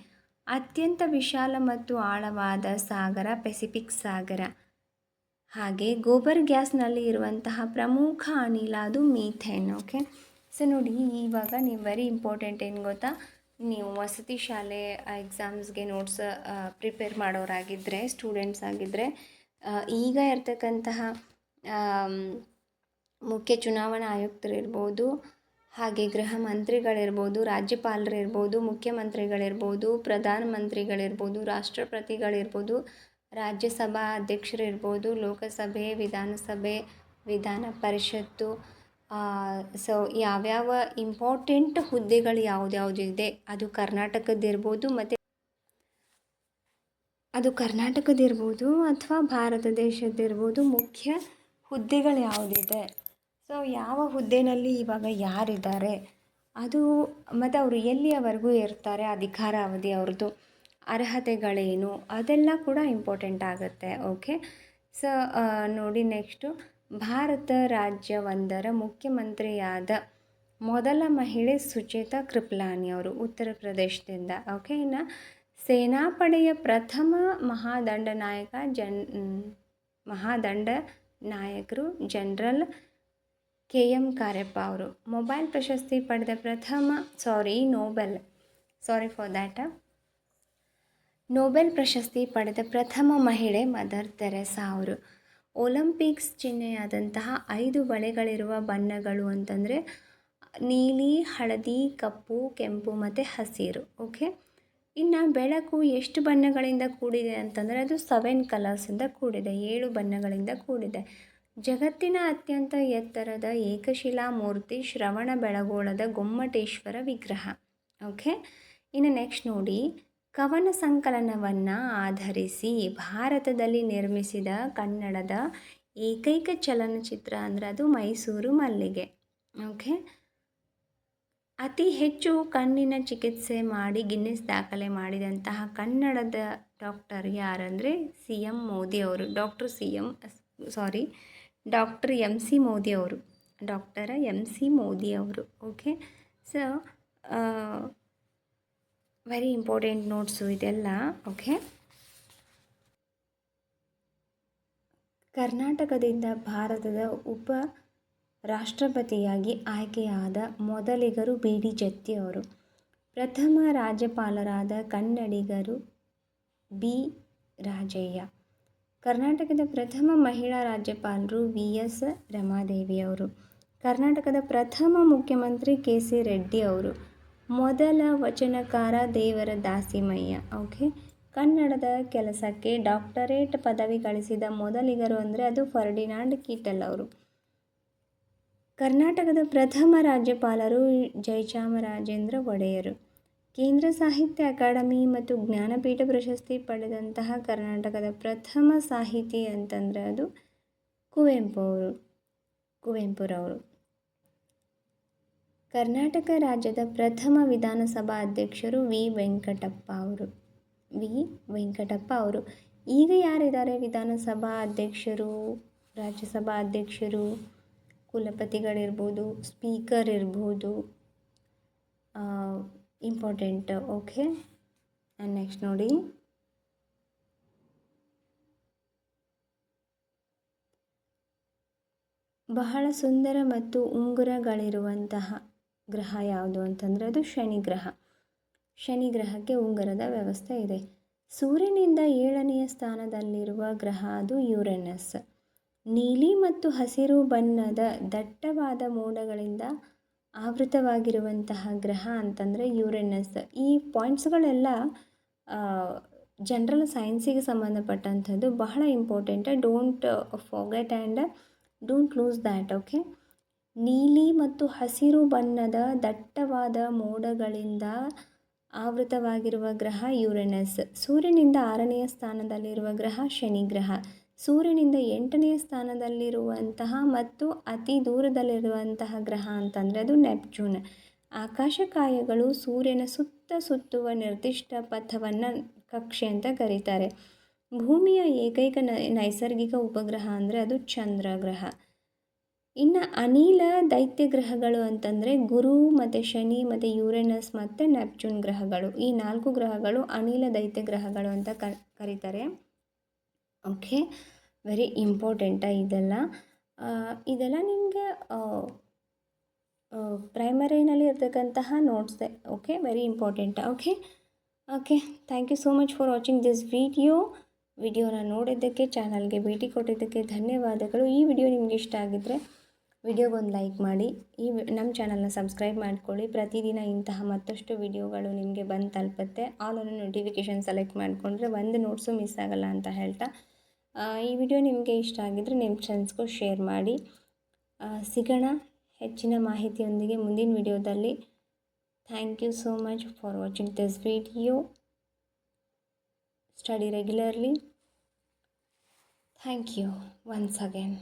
[SPEAKER 1] ಅತ್ಯಂತ ವಿಶಾಲ ಮತ್ತು ಆಳವಾದ ಸಾಗರ ಪೆಸಿಫಿಕ್ ಸಾಗರ. ಹಾಗೆ ಗೋಬರ್ ಗ್ಯಾಸ್ನಲ್ಲಿ ಇರುವಂತಹ ಪ್ರಮುಖ ಅನಿಲ ಅದು ಮೀಥೇನ್. ಓಕೆ, ಸೊ ನೋಡಿ, ಇವಾಗ ನೀವು ವೆರಿ ಇಂಪಾರ್ಟೆಂಟ್ ಏನು ಗೊತ್ತಾ, ನೀವು ವಸತಿ ಶಾಲೆ ಎಕ್ಸಾಮ್ಸ್ಗೆ ನೋಟ್ಸ್ ಪ್ರಿಪೇರ್ ಮಾಡೋರಾಗಿದ್ದರೆ, ಸ್ಟೂಡೆಂಟ್ಸ್ ಆಗಿದ್ದರೆ, ಈಗ ಇರ್ತಕ್ಕಂತಹ ಮುಖ್ಯ ಚುನಾವಣಾ ಆಯುಕ್ತರಿರ್ಬೋದು, ಹಾಗೆ ಗೃಹ ಮಂತ್ರಿಗಳಿರ್ಬೋದು, ರಾಜ್ಯಪಾಲರಿರ್ಬೋದು, ಮುಖ್ಯಮಂತ್ರಿಗಳಿರ್ಬೋದು, ಪ್ರಧಾನಮಂತ್ರಿಗಳಿರ್ಬೋದು, ರಾಷ್ಟ್ರಪತಿಗಳಿರ್ಬೋದು, ರಾಜ್ಯಸಭಾ ಅಧ್ಯಕ್ಷರಿರ್ಬೋದು, ಲೋಕಸಭೆ, ವಿಧಾನಸಭೆ, ವಿಧಾನ ಪರಿಷತ್ತು. ಸೊ ಯಾವ್ಯಾವ ಇಂಪಾರ್ಟೆಂಟ್ ಹುದ್ದೆಗಳು ಯಾವುದ್ಯಾವುದಿದೆ ಅದು ಕರ್ನಾಟಕದಿರ್ಬೋದು ಅಥವಾ ಭಾರತ ದೇಶದ್ದಿರ್ಬೋದು, ಮುಖ್ಯ ಹುದ್ದೆಗಳು ಯಾವುದಿದೆ, ಸೊ ಯಾವ ಹುದ್ದೆಯಲ್ಲಿ ಇವಾಗ ಯಾರಿದ್ದಾರೆ ಅದು, ಮತ್ತು ಅವರು ಎಲ್ಲಿಯವರೆಗೂ ಇರ್ತಾರೆ, ಅಧಿಕಾರ ಅವಧಿ ಅವ್ರದ್ದು, ಅರ್ಹತೆಗಳೇನು, ಅದೆಲ್ಲ ಕೂಡ ಇಂಪಾರ್ಟೆಂಟ್ ಆಗುತ್ತೆ. ಓಕೆ, ಸೊ ನೋಡಿ, ನೆಕ್ಸ್ಟು ಭಾರತ ರಾಜ್ಯವೊಂದರ ಮುಖ್ಯಮಂತ್ರಿಯಾದ ಮೊದಲ ಮಹಿಳೆ ಸುಚೇತಾ ಕೃಪಲಾನಿ ಅವರು ಉತ್ತರ ಪ್ರದೇಶದಿಂದ. ಓಕೆ, ಇನ್ನು ಸೇನಾಪಡೆಯ ಪ್ರಥಮ ಮಹಾದಂಡನಾಯಕರು ಜನರಲ್ KM ಕಾರ್ಯಪ್ಪ ಅವರು. ನೊಬೆಲ್ ಪ್ರಶಸ್ತಿ ಪಡೆದ ಪ್ರಥಮ ಮಹಿಳೆ ಮದರ್ ತೆರೆಸಾ ಅವರು. ಒಲಿಂಪಿಕ್ಸ್ ಚಿಹ್ನೆಯಾದಂತಹ 5 ಬಳೆಗಳಿರುವ ಬಣ್ಣಗಳು ಅಂತಂದರೆ ನೀಲಿ, ಹಳದಿ, ಕಪ್ಪು, ಕೆಂಪು ಮತ್ತು ಹಸಿರು. ಓಕೆ, ಇನ್ನು ಬೆಳಕು ಎಷ್ಟು ಬಣ್ಣಗಳಿಂದ ಕೂಡಿದೆ ಅಂತಂದರೆ ಅದು 7 ಕಲರ್ಸಿಂದ ಕೂಡಿದೆ, 7 ಬಣ್ಣಗಳಿಂದ ಕೂಡಿದೆ. ಜಗತ್ತಿನ ಅತ್ಯಂತ ಎತ್ತರದ ಏಕಶಿಲಾ ಮೂರ್ತಿ ಶ್ರವಣಬೆಳಗೊಳದ ಗೊಮ್ಮಟೇಶ್ವರ ವಿಗ್ರಹ. ಓಕೆ, ಇನ್ನು ನೆಕ್ಸ್ಟ್ ನೋಡಿ, ಕವನ ಸಂಕಲನವನ್ನು ಆಧರಿಸಿ ಭಾರತದಲ್ಲಿ ನಿರ್ಮಿಸಿದ ಕನ್ನಡದ ಏಕೈಕ ಚಲನಚಿತ್ರ ಅಂದರೆ ಅದು ಮೈಸೂರು ಮಲ್ಲಿಗೆ. ಓಕೆ, ಅತಿ ಹೆಚ್ಚು ಕಣ್ಣಿನ ಚಿಕಿತ್ಸೆ ಮಾಡಿ ಗಿನ್ನಿಸ್ ದಾಖಲೆ ಮಾಡಿದಂತಹ ಕನ್ನಡದ ಡಾಕ್ಟರ್ ಯಾರಂದರೆ CM ಮೋದಿ ಅವರು. ಡಾಕ್ಟರ್ MC ಮೋದಿ ಅವರು. ಡಾಕ್ಟರ್ MC ಮೋದಿ ಅವರು. Okay, so very important notes ಇದೆಲ್ಲ. ಓಕೆ, ಕರ್ನಾಟಕದಿಂದ ಭಾರತದ ಉಪ ರಾಷ್ಟ್ರಪತಿಯಾಗಿ ಆಯ್ಕೆಯಾದ ಮೊದಲಿಗರು BD ಜತ್ತಿ ಅವರು. ಪ್ರಥಮ ರಾಜ್ಯಪಾಲರಾದ ಕನ್ನಡಿಗರು B ರಾಜಯ್ಯ. ಕರ್ನಾಟಕದ ಪ್ರಥಮ ಮಹಿಳಾ ರಾಜ್ಯಪಾಲರು VS ರಮಾದೇವಿ ಅವರು. ಕರ್ನಾಟಕದ ಪ್ರಥಮ ಮುಖ್ಯಮಂತ್ರಿ KC ರೆಡ್ಡಿ ಅವರು. ಮೊದಲ ವಚನಕಾರ ದೇವರ ದಾಸಿಮಯ್ಯ. ಓಕೆ, ಕನ್ನಡದ ಕೆಲಸಕ್ಕೆ ಡಾಕ್ಟರೇಟ್ ಪದವಿ ಗಳಿಸಿದ ಮೊದಲಿಗರು ಅಂದರೆ ಅದು ಫರ್ಡಿನಾಂಡ್ ಕೀಟಲ್ ಅವರು. ಕರ್ನಾಟಕದ ಪ್ರಥಮ ರಾಜ್ಯಪಾಲರು ಜಯಚಾಮರಾಜೇಂದ್ರ ಒಡೆಯರು. ಕೇಂದ್ರ ಸಾಹಿತ್ಯ ಅಕಾಡೆಮಿ ಮತ್ತು ಜ್ಞಾನಪೀಠ ಪ್ರಶಸ್ತಿ ಪಡೆದಂತಹ ಕರ್ನಾಟಕದ ಪ್ರಥಮ ಸಾಹಿತಿ ಅಂತಂದರೆ ಅದು ಕುವೆಂಪುರವರು. ಕರ್ನಾಟಕ ರಾಜ್ಯದ ಪ್ರಥಮ ವಿಧಾನಸಭಾ ಅಧ್ಯಕ್ಷರು ವಿ ವೆಂಕಟಪ್ಪ ಅವರು. ಈಗ ಯಾರಿದ್ದಾರೆ ವಿಧಾನಸಭಾ ಅಧ್ಯಕ್ಷರು, ರಾಜ್ಯಸಭಾ ಅಧ್ಯಕ್ಷರು, ಕುಲಪತಿಗಳಿರ್ಬೋದು, ಸ್ಪೀಕರ್ ಇರ್ಬೋದು, ಇಂಪಾರ್ಟೆಂಟ್. ಓಕೆ, ಆ್ಯಂಡ್ ನೆಕ್ಸ್ಟ್ ನೋಡಿ, ಬಹಳ ಸುಂದರ ಮತ್ತು ಉಂಗುರಗಳಿರುವಂತಹ ಗ್ರಹ ಯಾವುದು ಅಂತಂದರೆ ಅದು ಶನಿ ಗ್ರಹ. ಶನಿ ಗ್ರಹಕ್ಕೆ ಉಂಗುರದ ವ್ಯವಸ್ಥೆ ಇದೆ. ಸೂರ್ಯನಿಂದ 7ನೇ ಸ್ಥಾನದಲ್ಲಿರುವ ಗ್ರಹ ಅದು ಯುರೇನಸ್. ನೀಲಿ ಮತ್ತು ಹಸಿರು ಬಣ್ಣದ ದಟ್ಟವಾದ ಮೋಡಗಳಿಂದ ಆವೃತವಾಗಿರುವಂತಹ ಗ್ರಹ ಅಂತಂದರೆ ಯುರೇನಸ್. ಈ ಪಾಯಿಂಟ್ಸ್ಗಳೆಲ್ಲ ಜನರಲ್ ಸೈನ್ಸಿಗೆ ಸಂಬಂಧಪಟ್ಟಂಥದ್ದು, ಬಹಳ important. Don't forget and don't lose that. Okay, ನೀಲಿ ಮತ್ತು ಹಸಿರು ಬಣ್ಣದ ದಟ್ಟವಾದ ಮೋಡಗಳಿಂದ ಆವೃತವಾಗಿರುವ ಗ್ರಹ ಯುರೇನಸ್. ಸೂರ್ಯನಿಂದ 6ನೇ ಸ್ಥಾನದಲ್ಲಿರುವ ಗ್ರಹ ಶನಿ ಗ್ರಹ. ಸೂರ್ಯನಿಂದ 8ನೇ ಸ್ಥಾನದಲ್ಲಿರುವಂತಹ ಮತ್ತು ಅತಿ ದೂರದಲ್ಲಿರುವಂತಹ ಗ್ರಹ ಅಂತಂದರೆ ಅದು ನೆಪ್ಚೂನ್. ಆಕಾಶಕಾಯಗಳು ಸೂರ್ಯನ ಸುತ್ತುವ ನಿರ್ದಿಷ್ಟ ಪಥವನ್ನು ಕಕ್ಷೆ ಅಂತ ಕರೀತಾರೆ. ಭೂಮಿಯ ಏಕೈಕ ನೈಸರ್ಗಿಕ ಉಪಗ್ರಹ ಅಂದರೆ ಅದು ಚಂದ್ರ ಗ್ರಹ. ಇನ್ನು ಅನಿಲ ದೈತ್ಯ ಗ್ರಹಗಳು ಅಂತಂದರೆ ಗುರು ಮತ್ತು ಶನಿ ಮತ್ತು ಯುರೇನಸ್ ಮತ್ತು ನೆಪ್ಚೂನ್ ಗ್ರಹಗಳು. ಈ 4 ಗ್ರಹಗಳು ಅನಿಲ ದೈತ್ಯ ಗ್ರಹಗಳು ಅಂತ ಕರೀತಾರೆ. ಓಕೆ, ವೆರಿ ಇಂಪಾರ್ಟೆಂಟ ಇದೆಲ್ಲ ನಿಮಗೆ ಪ್ರೈಮರಿನಲ್ಲಿ ಇರ್ತಕ್ಕಂತಹ notes. Okay, very important. Okay, thank you so much for watching this video. ವಿಡಿಯೋನ ನೋಡಿದ್ದಕ್ಕೆ, ಚಾನಲ್ಗೆ ಭೇಟಿ ಕೊಟ್ಟಿದ್ದಕ್ಕೆ ಧನ್ಯವಾದಗಳು. ಈ ವಿಡಿಯೋ ನಿಮಗೆ ಇಷ್ಟ ಆಗಿದ್ದರೆ ವಿಡಿಯೋಗೊಂದು ಲೈಕ್ ಮಾಡಿ, ನಮ್ಮ ಚಾನಲ್ನ ಸಬ್ಸ್ಕ್ರೈಬ್ ಮಾಡ್ಕೊಳ್ಳಿ. ಪ್ರತಿದಿನ ಇಂತಹ ಮತ್ತಷ್ಟು ವಿಡಿಯೋಗಳು ನಿಮಗೆ ಬಂದು ತಲುಪುತ್ತೆ. ಆಲ್ ಅನ್ನೋ ನೋಟಿಫಿಕೇಷನ್ ಸೆಲೆಕ್ಟ್ ಮಾಡಿಕೊಂಡ್ರೆ ಒಂದು ನೋಟ್ಸು ಮಿಸ್ ಆಗಲ್ಲ ಅಂತ ಹೇಳ್ತಾ, ಈ ವಿಡಿಯೋ ನಿಮಗೆ ಇಷ್ಟ ಆಗಿದ್ದರೆ ನಿಮ್ಮ ಫ್ರೆಂಡ್ಸ್ಗೂ ಶೇರ್ ಮಾಡಿ. ಸಿಗೋಣ ಹೆಚ್ಚಿನ ಮಾಹಿತಿಯೊಂದಿಗೆ ಮುಂದಿನ ವಿಡಿಯೋದಲ್ಲಿ. Thank you so much for watching this video. Study regularly. Thank you once again.